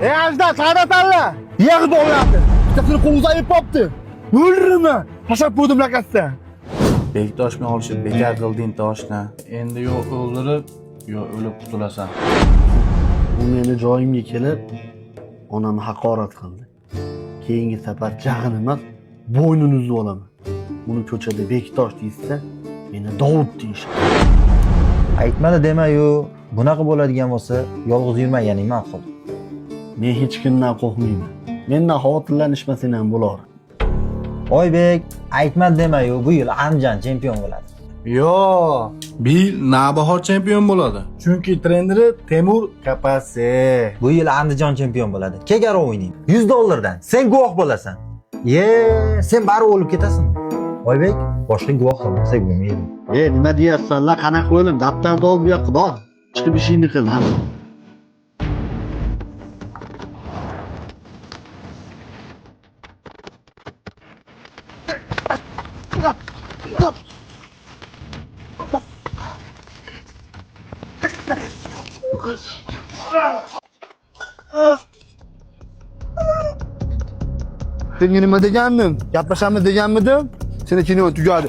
Ajda, tanla. Yig'ib olyapti. Bittasini qo'lga ayib qopti. O'ldirman. Tashab qo'ydim lakasdan. Bektoshni olishib bekor qilding toshni. Endi yo o'ldirib, yo o'lib qutulasan. U meni joyimga kelib, onamni haqorat qildi. Keyingi safar jag'ini emas, bo'ynini uzib olaman. Uni ko'chada Bektosh deysa, meni Dovud deyishadi. Aytmadi dema-yu, bunaqa bo'ladigan bo'lsa, yolg'iz yurmaganing ma'qul. Men hech kimdan qo'rqmayman. Mendan xotirlanishmasang ham bo'lar. Oybek, aytmadi dema-yu, bu yil Andijon chempion bo'ladi. Yo, bu yil Navbahor chempion bo'ladi. Chunki treneri Temur Kapase. Bu yil Andijon chempion bo'ladi. Kegaro o'ynaydi. $100 sen guvoh bo'lasan. Sen bari o'lib ketasan. Oybek, boshqa guvoh qilmasak bo'lmaydi. Nima deyapsan? La qanaqa o'lim? Daftarni olib bu yoqqa bor. Chiqib ishingni qil, ha. Senga nima degandim? Gaplashamiz deganmidim? Seni kino tugadi.